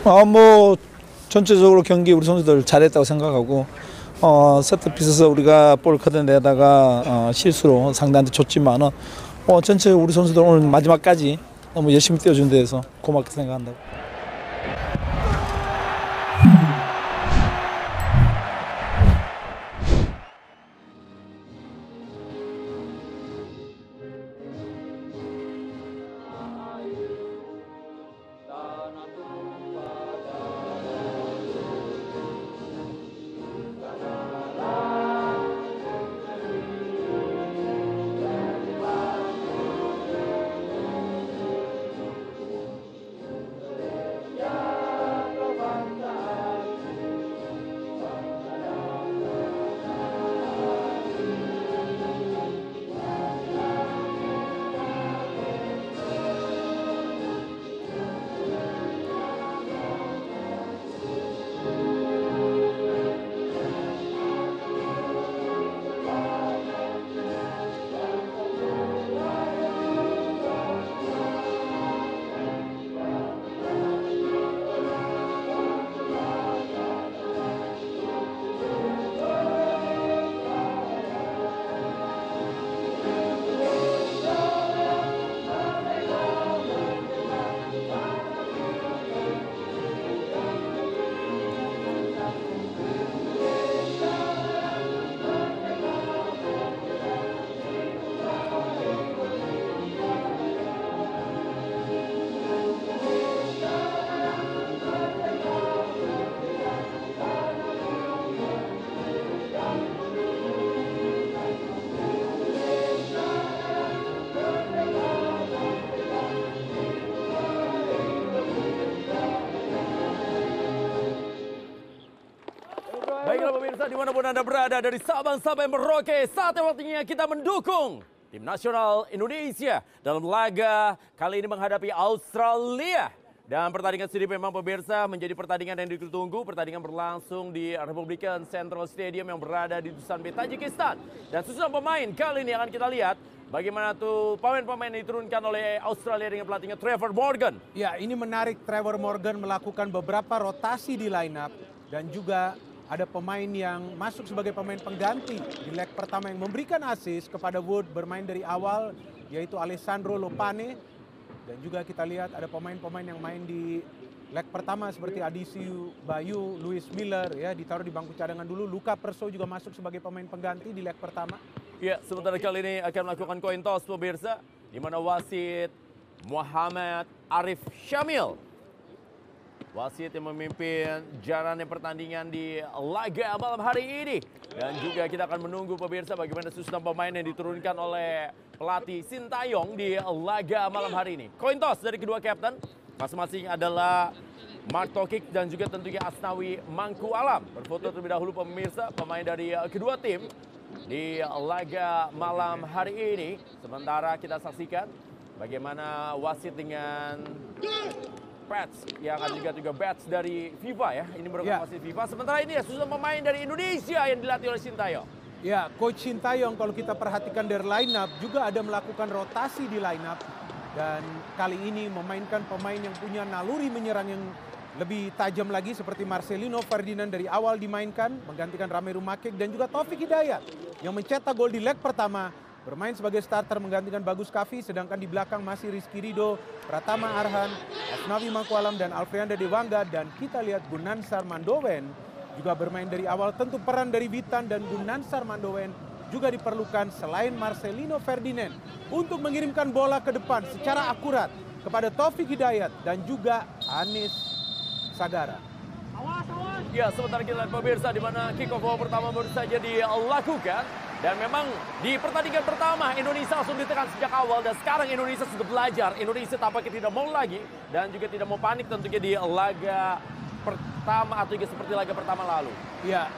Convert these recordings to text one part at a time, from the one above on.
뭐 전체적으로 경기 우리 선수들 잘했다고 생각하고 세트피스에서 우리가 볼 커내다가 실수로 상대한테 줬지만은 전체 우리 선수들 오늘 마지막까지 너무 열심히 뛰어준 데에서 고맙게 생각한다고. Baiklah pemirsa dimanapun Anda berada, dari Sabang sampai Merauke, saatnya waktunya kita mendukung tim nasional Indonesia dalam laga kali ini menghadapi Australia. Dan pertandingan sendiri memang pemirsa menjadi pertandingan yang ditunggu. Pertandingan berlangsung di Republican Central Stadium yang berada di Dushanbe, Tajikistan. Dan susunan pemain kali ini akan kita lihat bagaimana tuh pemain-pemain yang diturunkan oleh Australia dengan pelatihnya Trevor Morgan. Ya, ini menarik. Trevor Morgan melakukan beberapa rotasi di line up dan juga ada pemain yang masuk sebagai pemain pengganti di leg pertama yang memberikan assist kepada Wood bermain dari awal, yaitu Alessandro Lopane. Dan juga kita lihat ada pemain-pemain yang main di leg pertama seperti Adisiu Bayu, Luis Miller ya ditaruh di bangku cadangan dulu. Luka Perso juga masuk sebagai pemain pengganti di leg pertama. Ya, sementara kali ini akan melakukan coin toss pemirsa, di mana wasit Muhammad Arif Syamil. Wasit yang memimpin jalannya pertandingan di laga malam hari ini. Dan juga kita akan menunggu pemirsa bagaimana susunan pemain yang diturunkan oleh pelatih Sintayong di laga malam hari ini. Coin toss dari kedua kapten, masing-masing adalah Mark Tokik dan juga tentunya Asnawi Mangku Alam. Berfoto terlebih dahulu pemirsa pemain dari kedua tim di laga malam hari ini. Sementara kita saksikan bagaimana wasit dengan badge yang akan juga badge dari FIFA ya. Ini merupakan wasit FIFA. Sementara ini ya susunan pemain dari Indonesia yang dilatih oleh Sintayong. Ya, Coach Sintayong kalau kita perhatikan dari line up juga ada melakukan rotasi di line up. Dan kali ini memainkan pemain yang punya naluri menyerang yang lebih tajam lagi seperti Marcelino Ferdinand dari awal dimainkan, menggantikan Ramiro Makek dan juga Taufik Hidayat yang mencetak gol di leg pertama. Bermain sebagai starter menggantikan Bagus Kavi, sedangkan di belakang masih Rizky Ridho, Pratama Arhan, Asnawi Mangkualam dan Alfrianda Dewangga. Dan kita lihat Gunansar Mandowen juga bermain dari awal. Tentu peran dari Witan dan Gunansar Mandowen juga diperlukan selain Marcelino Ferdinand untuk mengirimkan bola ke depan secara akurat kepada Taufik Hidayat dan juga Anis Sagara. Ya, sementara kita lihat pemirsa di mana kick off pertama baru saja dilakukan. Dan memang di pertandingan pertama Indonesia langsung ditekan sejak awal dan sekarang Indonesia sudah belajar. Indonesia tampaknya tidak mau lagi dan juga tidak mau panik tentunya di laga pertama atau juga seperti laga pertama lalu. Ya,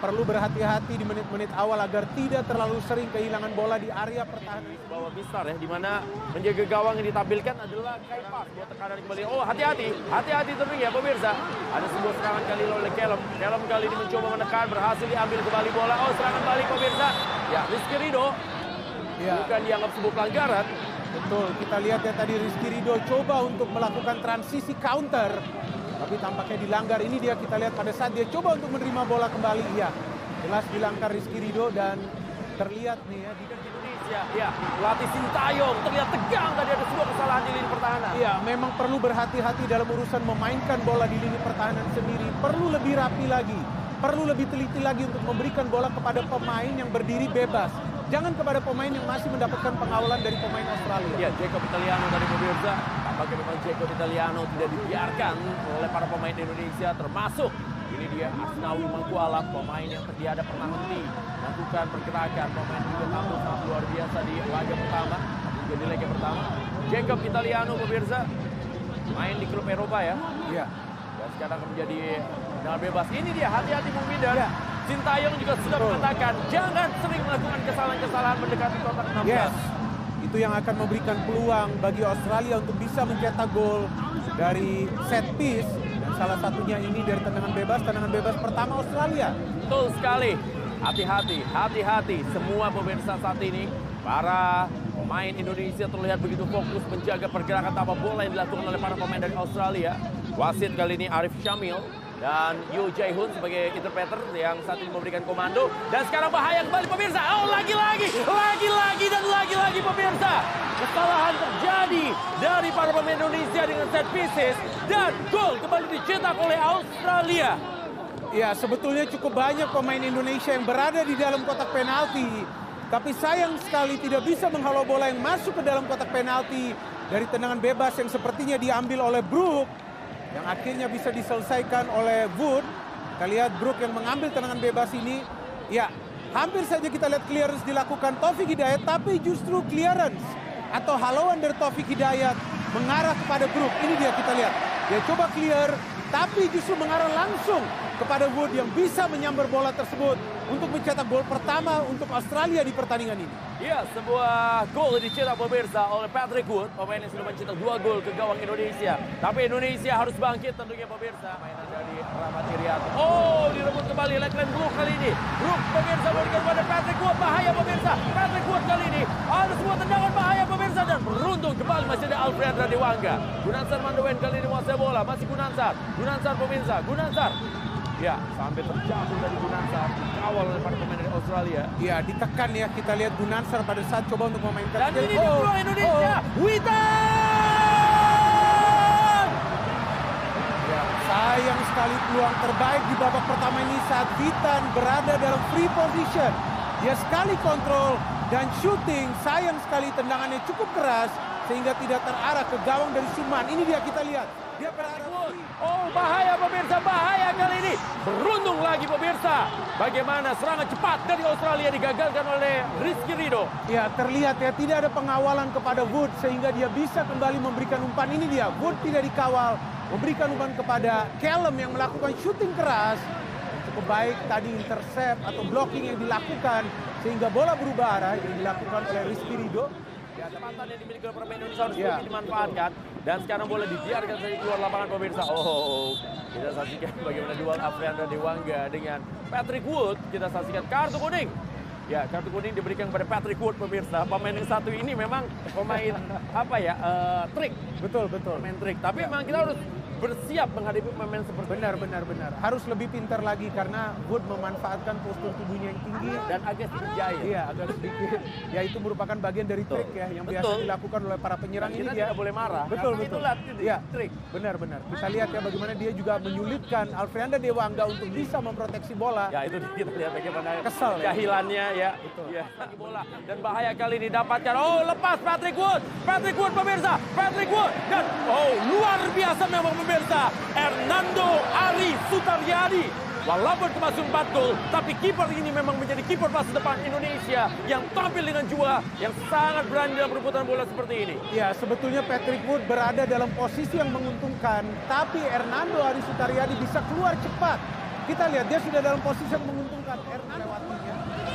perlu berhati-hati di menit-menit awal agar tidak terlalu sering kehilangan bola di area pertahanan. Bawah besar ya, di mana menjaga gawang yang ditampilkan adalah Kaipas buat tekanan kembali. Oh, hati-hati tentunya pemirsa. Ada sebuah serangan kali oleh Kelem. Kelem kali ini mencoba menekan, berhasil diambil kembali bola. Oh, serangan balik pemirsa. Ya, Rizky Ridho. Ya. Bukan dianggap sebuah pelanggaran. Betul, kita lihat ya tadi Rizky Ridho coba untuk melakukan transisi counter. tapi tampaknya dilanggar. Ini dia kita lihat pada saat dia coba untuk menerima bola kembali. Ya, jelas dilanggar Rizky Ridho dan terlihat nih ya di Indonesia, ya, pelatih Sintayong terlihat tegang tadi ada sebuah kesalahan di lini pertahanan. Iya, memang perlu berhati-hati dalam urusan memainkan bola di lini pertahanan sendiri. Perlu lebih rapi lagi, perlu lebih teliti lagi untuk memberikan bola kepada pemain yang berdiri bebas. Jangan kepada pemain yang masih mendapatkan pengawalan dari pemain Australia. Ya, Jacob Italiano tadi pemirsa. Tampaknya memang Jacob Italiano tidak dibiarkan oleh para pemain Indonesia, termasuk ini dia Asnawi Mangkualam, pemain yang tidak pernah henti melakukan pergerakan. Pemain juga tampil sangat luar biasa di laga pertama, juga di laga pertama. Jacob Italiano pemirsa, main di klub Eropa ya. Iya. Dan sekarang menjadi tendangan bebas. Ini dia, hati-hati Bung Midan. Ya. Sintayong juga sudah mengatakan jangan sering melakukan kesalahan-kesalahan mendekati kotak 16. Yes. Itu yang akan memberikan peluang bagi Australia untuk bisa mencetak gol dari set piece. Dan salah satunya ini dari tendangan bebas pertama Australia. Betul sekali. Hati-hati, hati-hati semua pemirsa saat ini. Para pemain Indonesia terlihat begitu fokus menjaga pergerakan tanpa bola yang dilakukan oleh para pemain dari Australia. Wasit kali ini Arif Syamil dan Yu Jae-hoon sebagai interpreter yang saat ini memberikan komando. Dan sekarang bahaya kembali pemirsa. Oh, lagi-lagi pemirsa. Kesalahan terjadi dari para pemain Indonesia dengan set pieces. Dan gol kembali dicetak oleh Australia. Ya, sebetulnya cukup banyak pemain Indonesia yang berada di dalam kotak penalti. Tapi sayang sekali tidak bisa menghalau bola yang masuk ke dalam kotak penalti dari tendangan bebas yang sepertinya diambil oleh Brook. Yang akhirnya bisa diselesaikan oleh Wood. Kita lihat Brook yang mengambil tendangan bebas ini. Ya, hampir saja kita lihat clearance dilakukan Taufik Hidayat. Tapi justru clearance atau halauan dari Taufik Hidayat mengarah kepada Brook. Ini dia kita lihat. Dia coba clear, tapi justru mengarah langsung kepada Wood yang bisa menyambar bola tersebut untuk mencetak gol pertama untuk Australia di pertandingan ini. Ya, sebuah gol dicetak pemirsa oleh Patrick Wood, pemain yang sudah mencetak 2 gol ke gawang Indonesia. Tapi Indonesia harus bangkit tentunya pemirsa. Mainan dari Rahmat Irianto. Oh, direbut kembali oleh Glenn Brook kali ini. Brook pemirsa berikan kepada Patrick Wood, bahaya pemirsa. Patrick Wood kali ini ada sebuah tendangan bahaya pemirsa dan beruntung kembali masih ada Alfreandra Dewangga. Gunansar Mandowen kali ini menguasai bola, masih Gunansar. Gunansar pemirsa, Gunansar. Ya, sampai terjatuh dari Gunansar, dikawal oleh para pemain dari Australia. Ya, ditekan ya, kita lihat Gunansar pada saat coba untuk memainkan. Dan ini peluang Indonesia, Witan! Ya, sayang sekali peluang terbaik di babak pertama ini saat Witan berada dalam free position. Dia sekali kontrol dan shooting, sayang sekali tendangannya cukup keras sehingga tidak terarah ke gawang dari Suman. Ini dia kita lihat. Dia berarah. Oh, bahaya pemirsa, bahaya kali ini. Beruntung lagi pemirsa. Bagaimana serangan cepat dari Australia digagalkan oleh Rizky Ridho. Ya, terlihat ya tidak ada pengawalan kepada Wood sehingga dia bisa kembali memberikan umpan. Ini dia, Wood tidak dikawal, memberikan umpan kepada Callum yang melakukan shooting keras. Cukup baik tadi intercept atau blocking yang dilakukan sehingga bola berubah arah yang dilakukan oleh Rizky Ridho. Ya, kesempatan yang dimiliki oleh pemain Indonesia harus lebih dimanfaatkan. Dan sekarang boleh dibiarkan saja keluar lapangan pemirsa. Oh, kita saksikan bagaimana duel Alfreandra Dewangga dengan Patrick Wood. Kita saksikan kartu kuning. Ya, kartu kuning diberikan kepada Patrick Wood pemirsa. Pemain yang satu ini memang pemain apa ya, trik. Betul. Pemain trik. Tapi memang kita harus bersiap menghadapi pemain seperti Benar. Harus lebih pintar lagi karena Wood memanfaatkan postur tubuhnya yang tinggi dan agak sedikit jahil. Iya, agak sedikit. Ya itu merupakan bagian dari trik ya yang biasa dilakukan oleh para penyerang ini kita dia. tidak boleh marah. Betul. Itulah Ya, trik. Benar. Kita lihat ya bagaimana dia juga menyulitkan Alfreandra Dewangga untuk bisa memproteksi bola. Ya itu kita lihat bagaimana Kesel ya. jahilannya ya. Betul. Ya, lagi bola dan bahaya kali ini dapatkan. Oh, lepas Patrick Wood pemirsa. Patrick Wood dan luar biasa memang pemirsa. Hernando Ari Sutaryadi. Walaupun termasuk 4 gol, tapi kiper ini memang menjadi kiper masa depan Indonesia yang tampil dengan jiwa yang sangat berani dalam perebutan bola seperti ini. Ya, sebetulnya Patrick Wood berada dalam posisi yang menguntungkan, tapi Hernando Ari Sutaryadi bisa keluar cepat. Kita lihat dia sudah dalam posisi yang menguntungkan. Hernando lewatinya.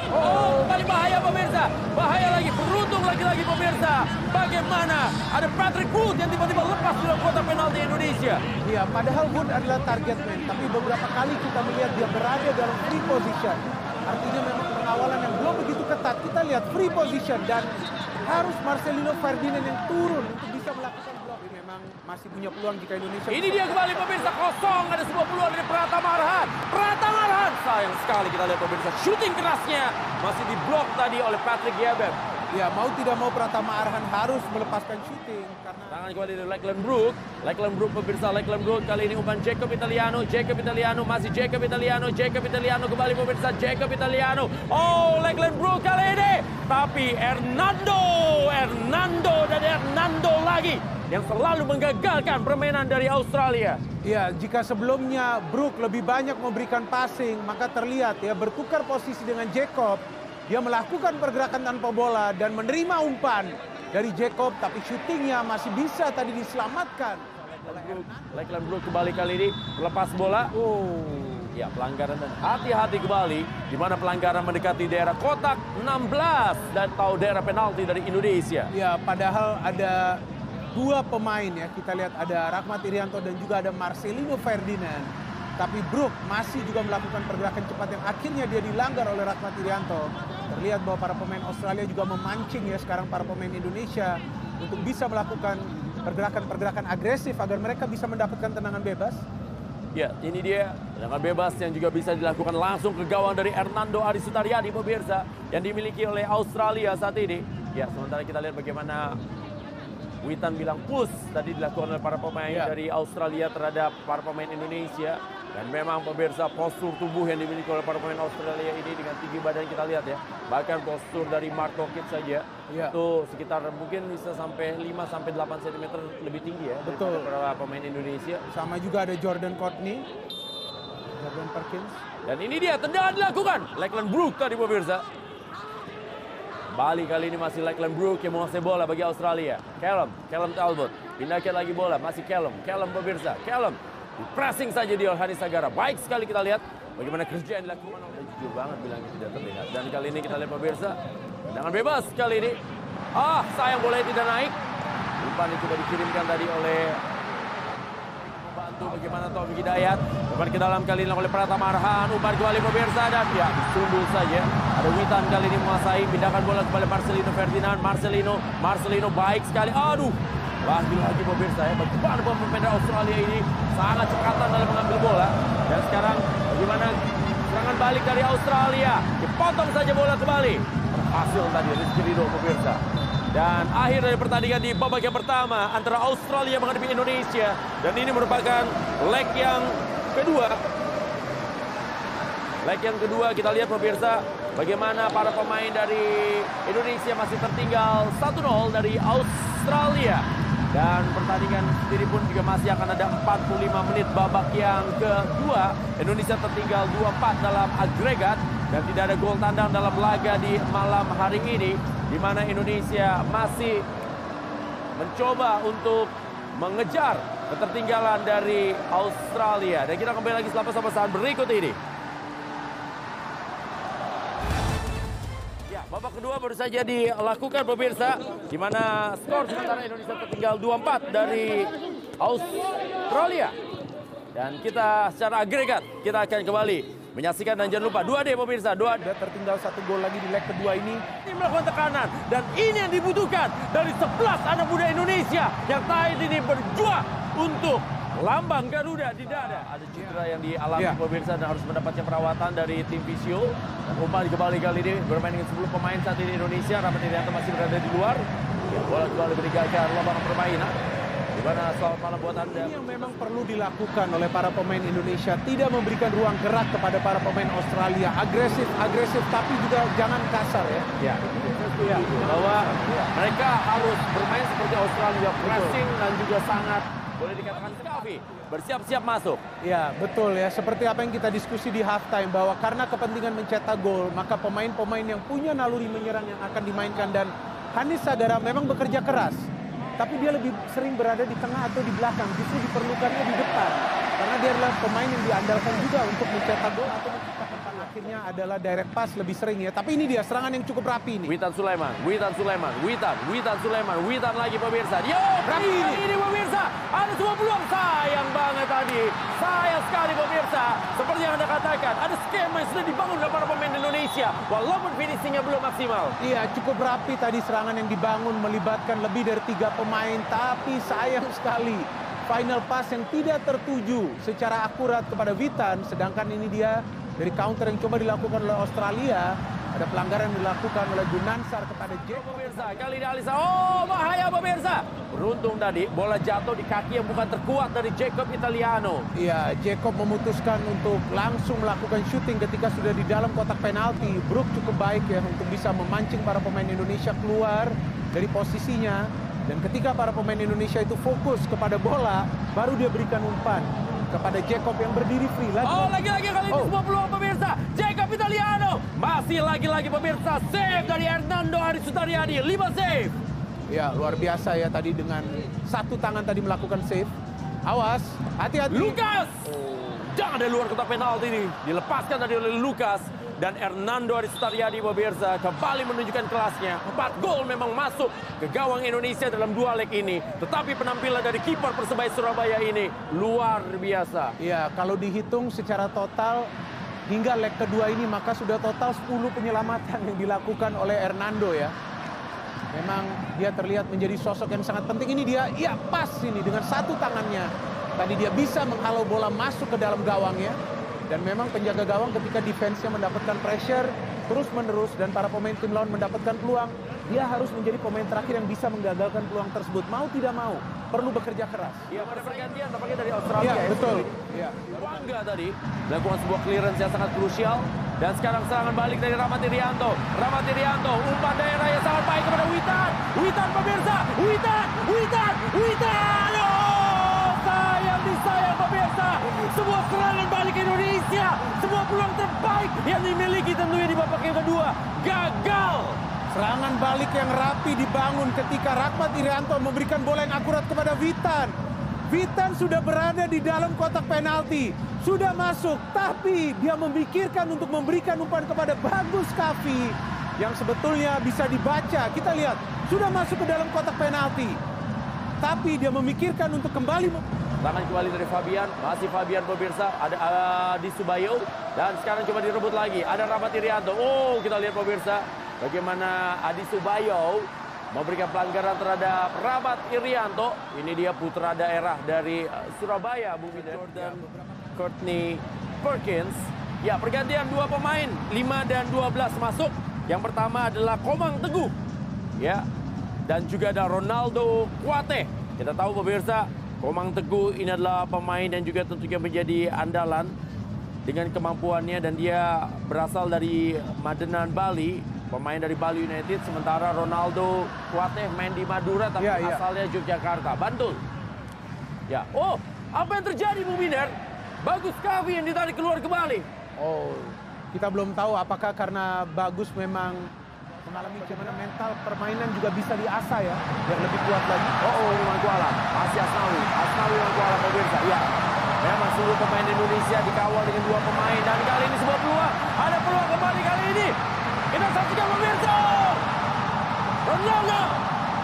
Oh, paling bahaya pemirsa. Bahaya lagi, beruntung lagi-lagi pemirsa. Bagaimana ada Patrick Wood yang tiba-tiba lepas di dalam kotak penalti Indonesia. Iya, padahal Wood adalah target man, tapi beberapa kali kita melihat dia berada dalam free position. Artinya memang pengawalan yang belum begitu ketat. Kita lihat free position dan harus Marcelino Ferdinand yang turun untuk bisa melakukan blok. memang masih punya peluang jika Indonesia. Ini dia kembali pemirsa, kosong, ada sebuah peluang dari Pratama Arhan. Pratama Arhan, sayang sekali kita lihat pemirsa, shooting kerasnya masih diblok tadi oleh Patrick Gebeb. Ya, mau tidak mau Pratama Arhan harus melepaskan shooting karena Tangan kembali dari Lakeland Brook. Lakeland Brook pemirsa, Lakeland Brook kali ini umpan Jacob Italiano. Jacob Italiano, masih Jacob Italiano. Jacob Italiano kembali pemirsa, Jacob Italiano. Oh, Lakeland Brook kali ini. Tapi Hernando dan Hernando lagi yang selalu menggagalkan permainan dari Australia. ya, jika sebelumnya Brook lebih banyak memberikan passing, maka terlihat ya bertukar posisi dengan Jacob. Dia melakukan pergerakan tanpa bola dan menerima umpan dari Jacob, tapi syutingnya masih bisa tadi diselamatkan. Lakeland Brook kembali kali ini lepas bola. Oh, Ya, pelanggaran dan hati-hati kembali di mana pelanggaran mendekati daerah kotak 16 dan tahu daerah penalti dari Indonesia. ya padahal ada dua pemain ya, kita lihat ada Rahmat Irianto dan juga ada Marcelino Ferdinand. Tapi Brook masih juga melakukan pergerakan cepat yang akhirnya dia dilanggar oleh Rahmat Irianto. Terlihat bahwa para pemain Australia juga memancing ya sekarang para pemain Indonesia untuk bisa melakukan pergerakan-pergerakan agresif agar mereka bisa mendapatkan tendangan bebas. Ya, ini dia tendangan bebas yang juga bisa dilakukan langsung ke gawang dari Hernando Ari Sutaryadi pemirsa yang dimiliki oleh Australia saat ini. Ya, sementara kita lihat bagaimana Witan bilang push tadi dilakukan oleh para pemain dari Australia terhadap para pemain Indonesia. Dan memang pemirsa postur tubuh yang dimiliki oleh para pemain Australia ini dengan tinggi badan kita lihat ya. Bahkan postur dari Mark Tokic saja itu sekitar mungkin bisa sampai 5-8 cm lebih tinggi ya. Betul. Daripada para pemain Indonesia. Sama juga ada Jordan Courtney, Jordan Perkins. Dan ini dia tendangan dilakukan. Lakeland Brook tadi pemirsa. Bali kali ini masih Lakeland Brook yang menguasai bola bagi Australia. Callum Talbot. Pindahkan lagi bola. Masih Callum pemirsa. Callum. Pressing saja dia oleh Hanis Sagara. Baik sekali kita lihat bagaimana kerja yang dilakukan. Jujur banget bilang tidak terlihat. Dan kali ini kita lihat pemirsa. Tendangan bebas kali ini. Sayang bolanya tidak naik. Umpan itu coba dikirimkan tadi oleh membantu bagaimana Taufik Hidayat. Umpan ke dalam kali ini oleh Pratama Arhan. Umpan kembali pemirsa dan ya disundul saja. Ada Witan kali ini menguasai. Pindahkan bola kepada Marcelino Ferdinand. Marcelino baik sekali. Aduh. Lagi-lagi pemirsa ya. Bagaimana pemain Australia ini sangat cekatan dalam mengambil bola. Dan sekarang bagaimana serangan balik dari Australia. Dipotong saja bola kembali. Berhasil tadi Rizky Ridho pemirsa. Dan akhir dari pertandingan di babak yang pertama antara Australia menghadapi Indonesia. Dan ini merupakan leg yang kedua. Leg yang kedua kita lihat pemirsa bagaimana para pemain dari Indonesia masih tertinggal 1-0 dari Australia. Dan pertandingan sendiri pun juga masih akan ada 45 menit babak yang kedua. Indonesia tertinggal 2-4 dalam agregat. Dan tidak ada gol tandang dalam laga di malam hari ini. Di mana Indonesia masih mencoba untuk mengejar ketertinggalan dari Australia. Dan kita kembali lagi setelah pesan-pesan berikut ini. Babak kedua baru saja dilakukan pemirsa, di mana skor sementara Indonesia tertinggal 2-4 dari Australia. Dan kita secara agregat kita akan kembali menyaksikan dan jangan lupa 2D pemirsa, 2D. Tertinggal 1 gol lagi di leg kedua ini. Ini melakukan tekanan dan ini yang dibutuhkan dari 11 anak muda Indonesia yang tadi ini berjuang untuk lambang Garuda di dada. Ada cedera yang dialami pemirsa dan harus mendapatkan perawatan dari tim fisio. Dan umpan kembali kali ini bermain dengan 10 pemain saat ini Indonesia. Rahmat Irianto masih berada di luar. Ya, bola kembali meninggalkan lapangan permainan. Di mana selamat malam buat Anda. Ini yang memang perlu dilakukan oleh para pemain Indonesia. Tidak memberikan ruang gerak kepada para pemain Australia. Agresif tapi juga jangan kasar ya. Bahwa mereka harus bermain seperti Australia. Pressing dan juga sangat boleh dikatakan Scavi bersiap-siap masuk. Ya betul ya, seperti apa yang kita diskusi di halftime bahwa karena kepentingan mencetak gol maka pemain-pemain yang punya naluri menyerang yang akan dimainkan. Dan Hanis Sagara memang bekerja keras, tapi dia lebih sering berada di tengah atau di belakang, justru diperlukannya di depan karena dia adalah pemain yang diandalkan juga untuk mencetak gol atau menciptakan akhirnya adalah direct pass lebih sering ya. Tapi ini dia serangan yang cukup rapi ini. Witan Sulaiman lagi pemirsa. Yo, Rapi ini pemirsa. Ada sebuah peluang, sayang banget tadi. Sayang sekali pemirsa. Seperti yang Anda katakan, ada skema yang sudah dibangun oleh para pemain Indonesia. Walaupun finishingnya belum maksimal. Iya, cukup rapi tadi serangan yang dibangun melibatkan lebih dari 3 pemain. Tapi sayang sekali, final pass yang tidak tertuju secara akurat kepada Witan. Sedangkan ini dia dari counter yang coba dilakukan oleh Australia. Ada pelanggaran yang dilakukan oleh Gunansar kepada Jack. Pemirsa, kali ini Alisa. Oh, bahaya pemirsa. Beruntung tadi bola jatuh di kaki yang bukan terkuat dari Jacob Italiano. Iya, Jacob memutuskan untuk langsung melakukan shooting ketika sudah di dalam kotak penalti. Brook cukup baik ya untuk bisa memancing para pemain Indonesia keluar dari posisinya. Dan ketika para pemain Indonesia itu fokus kepada bola, baru dia berikan umpan kepada Jacob yang berdiri free. Lagi-lagi kali ini sebuah peluang pemirsa. Jacob Italiano. Masih lagi-lagi pemirsa. Save dari Hernando Aris Sutariadi. 5 save. Ya, luar biasa ya tadi dengan satu tangan tadi melakukan save. Awas, hati-hati. Lucas. Jangan dari luar kotak penalti ini. Dilepaskan tadi oleh Lucas. Dan Hernando Aris Sutariadi pemirsa kembali menunjukkan kelasnya. 4 gol memang masuk ke gawang Indonesia dalam 2 leg ini. Tetapi penampilan dari kiper Persebaya Surabaya ini luar biasa. Ya, kalau dihitung secara total hingga leg kedua ini maka sudah total 10 penyelamatan yang dilakukan oleh Hernando ya. Memang dia terlihat menjadi sosok yang sangat penting. Ini dia, iya pas ini dengan satu tangannya. Tadi dia bisa menghalau bola masuk ke dalam gawangnya. Dan memang penjaga gawang ketika defense-nya mendapatkan pressure terus-menerus dan para pemain tim lawan mendapatkan peluang, dia harus menjadi pemain terakhir yang bisa menggagalkan peluang tersebut. Mau tidak mau, perlu bekerja keras. Iya, pada pergantian tampaknya dari Australia. Iya, betul. Iya. Wangga tadi melakukan sebuah clearance yang sangat krusial. Dan sekarang serangan balik dari Rahmat Irianto. Rahmat Irianto, umpan daerah yang sangat baik kepada Witan. Witan pemirsa, Witan. Oh, sayang pemirsa. Sebuah serangan balik Indonesia. Sebuah peluang terbaik yang dimiliki tentunya di babak yang kedua. Gagal. Serangan balik yang rapi dibangun ketika Rahmat Irianto memberikan bola yang akurat kepada Witan. Witan sudah berada di dalam kotak penalti. Sudah masuk, tapi dia memikirkan untuk memberikan umpan kepada Bagus Kavi. Yang sebetulnya bisa dibaca. Kita lihat, sudah masuk ke dalam kotak penalti. Tapi dia memikirkan untuk kembali. Tangan kembali dari Fabian, masih Fabian pemirsa, ada Adi Subayo. Dan sekarang coba direbut lagi, ada Rahmat Irianto. Oh, kita lihat pemirsa, bagaimana Adi Subayo memberikan pelanggaran terhadap Rahmat Irianto. Ini dia putra daerah dari Surabaya, Bung Jordan Courtney Perkins. Ya, pergantian 2 pemain, 5 dan 12 masuk. Yang pertama adalah Komang Teguh. Ya, dan juga ada Ronaldo Kuate. Kita tahu pemirsa, Komang Teguh ini adalah pemain dan juga tentunya menjadi andalan dengan kemampuannya dan dia berasal dari Madenan, Bali. Pemain dari Bali United, sementara Ronaldo Kuate main di Madura tapi asalnya Yogyakarta, Bantul. Ya, oh, apa yang terjadi Bung Binder? Bagus Kavi yang ditarik keluar kembali. Oh, kita belum tahu apakah karena Bagus memang mengalami gimana mental permainan juga bisa diasah ya, biar lebih kuat lagi. Oh, ini Mangkuala, masih Asnawi Mangkuala pemirsa. Ya, memang seluruh pemain Indonesia dikawal dengan 2 pemain dan kali ini sebuah peluang. Ada peluang kembali kali ini. Kita saksikan pemirsa.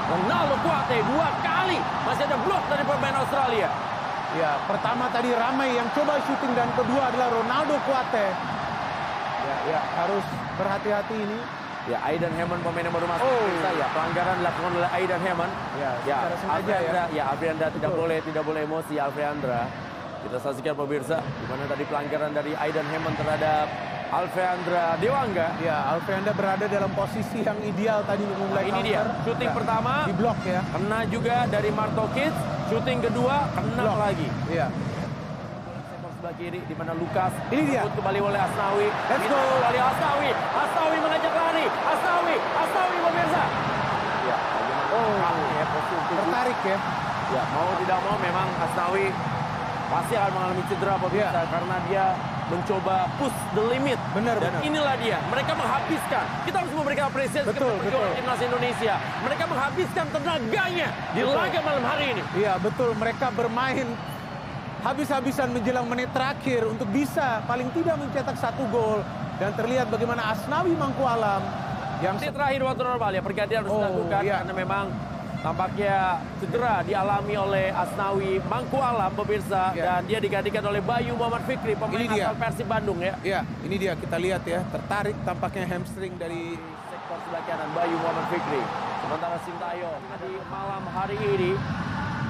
Ronaldo Kuate 2 kali masih ada blok dari pemain Australia. Ya, pertama tadi Ramai yang coba syuting dan kedua adalah Ronaldo Kuate. Ya, harus berhati-hati ini. Ya, Aidan Hammond pemain yang baru masuk. Ya, pelanggaran dilakukan oleh Aidan Hammond. Ya, secara sengaja ya. Alfreandra tidak boleh emosi Alfreandra. Kita saksikan pemirsa di mana tadi pelanggaran dari Aidan Hammond terhadap Alfreandra Dewangga. Ya, Alfreandra berada dalam posisi yang ideal tadi memulai ini dia, syuting pertama di blok ya. Kena juga dari Marto Kids, syuting kedua kena blok lagi. Iya. Sebelah kiri di mana Lukas ini dia kembali oleh Asnawi. Let's go. Kembali Asnawi mengajak lari. Asnawi pemirsa. Ya, tertarik ya. Ya, mau tidak mau memang Asnawi pasti akan mengalami cedera pemirsa karena dia mencoba push the limit. Benar. Inilah dia. Mereka menghabiskan. Kita harus memberikan apresiasi kepada perjuangan timnas Indonesia. Mereka menghabiskan tenaganya di laga malam hari ini. Iya, betul. Mereka bermain habis-habisan menjelang menit terakhir untuk bisa paling tidak mencetak 1 gol. Dan terlihat bagaimana Asnawi Mangkualam yang Menit terakhir waktu normal ya, pergantian harus dilakukan karena memang tampaknya cedera dialami oleh Asnawi Mangkualam pemirsa, dan dia digantikan oleh Bayu Muhammad Fikri, pemain asal Persib Bandung ya. Ya, ini dia kita lihat ya, tertarik tampaknya hamstring dari Sektor sebelah kanan Bayu Muhammad Fikri. Sementara Sintayong di malam hari ini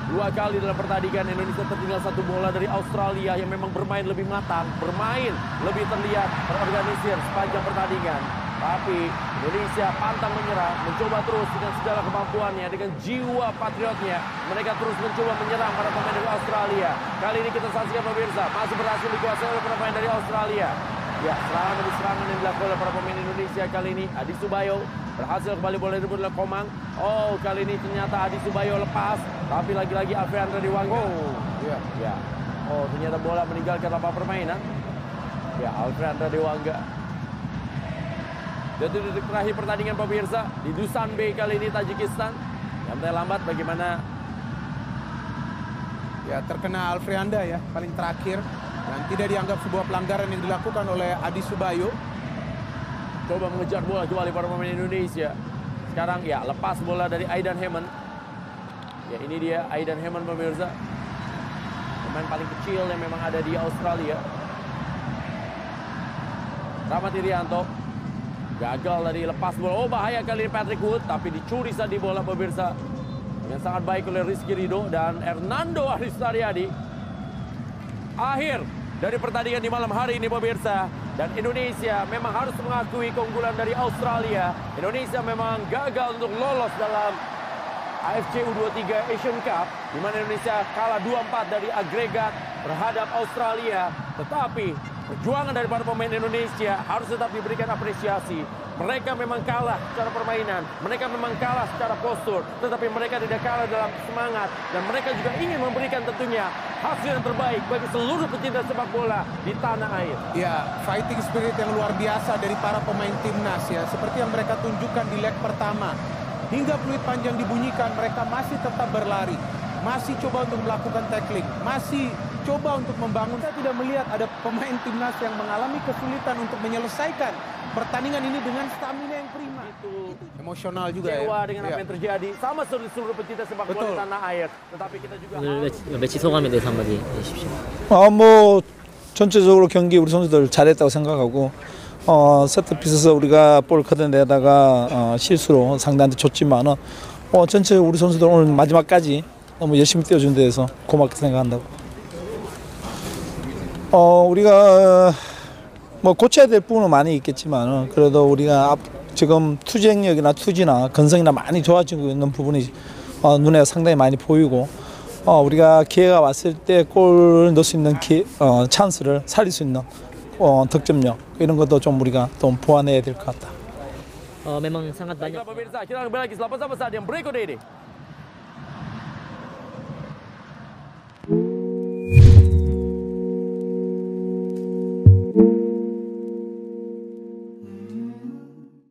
2 kali dalam pertandingan Indonesia tertinggal 1 bola dari Australia yang memang bermain lebih matang, bermain lebih terlihat terorganisir sepanjang pertandingan. Tapi Indonesia pantang menyerah, mencoba terus dengan segala kemampuannya, dengan jiwa patriotnya. Mereka terus mencoba menyerang para pemain dari Australia. Kali ini kita saksikan pemirsa, masih berhasil dikuasai oleh para pemain dari Australia. Ya, serangan demi serangan yang dilakukan oleh para pemain Indonesia kali ini. Adi Subayo berhasil kembali bola direbut oleh Komang. Oh, kali ini ternyata Adi Subayo lepas, tapi lagi-lagi Alfreandra Dewangga. Ya. Oh, ternyata bola meninggalkan lapangan permainan. Ya, Alfreandra Dewangga. Detik-detik terakhir pertandingan pemirsa di Dusanbe kali ini Tajikistan. Yang terlambat bagaimana? Ya, terkena Alfreanda ya, paling terakhir. Dan tidak dianggap sebuah pelanggaran yang dilakukan oleh Adi Subayo. Coba mengejar bola kembali para pemain Indonesia. Sekarang ya lepas bola dari Aidan Hammond. Ya, ini dia Aidan Hammond pemirsa. Pemain paling kecil yang memang ada di Australia. Rahmat Irianto gagal dari lepas bola. Oh, bahaya kali ini Patrick Wood, tapi dicuri tadi bola pemirsa dengan sangat baik oleh Rizky Ridho dan Hernando Aristaryadi. Akhir dari pertandingan di malam hari ini pemirsa, dan Indonesia memang harus mengakui keunggulan dari Australia. Indonesia memang gagal untuk lolos dalam AFC U23 Asian Cup, di mana Indonesia kalah 2-4 dari agregat terhadap Australia. Tetapi perjuangan dari para pemain Indonesia harus tetap diberikan apresiasi. Mereka memang kalah secara permainan, mereka memang kalah secara postur, tetapi mereka tidak kalah dalam semangat, dan mereka juga ingin memberikan tentunya hasil yang terbaik bagi seluruh pecinta sepak bola di tanah air. Ya, fighting spirit yang luar biasa dari para pemain timnas ya, seperti yang mereka tunjukkan di leg pertama. Hingga peluit panjang dibunyikan, mereka masih tetap berlari, masih coba untuk melakukan tackling, masih coba untuk membangun. Saya tidak melihat ada pemain timnas yang mengalami kesulitan untuk menyelesaikan pertandingan ini dengan stamina yang prima. Itu emosional juga ya. kecewa dengan apa yang terjadi sama seluruh pecinta sepak bola di tanah air. Tetapi kita juga 오늘 매치 소감에 대해서 한마디 해주십시오. 뭐 전체적으로 경기 우리 선수들 잘했다고 생각하고 세트피스에서 우리가 볼 커든 데다가 실수로 상대한테 줬지만은 전체 우리 선수들 오늘 마지막까지 너무 열심히 뛰어준 데에서 고맙게 생각한다고. 우리가 뭐 고쳐야 될 부분은 많이 있겠지만 그래도 우리가 지금 투쟁력이나 투지나 건성이나 많이 좋아지고 있는 부분이 눈에 상당히 많이 보이고 우리가 기회가 왔을 때 골을 넣을 수 있는 찬스를 살릴 수 있는 득점력 이런 것도 좀 우리가 좀 보완해야 될 것 같다. Memang sangat banyak. Baiklah pemirsa, kita kembali lagi setelah pesan-pesan yang berikut ini.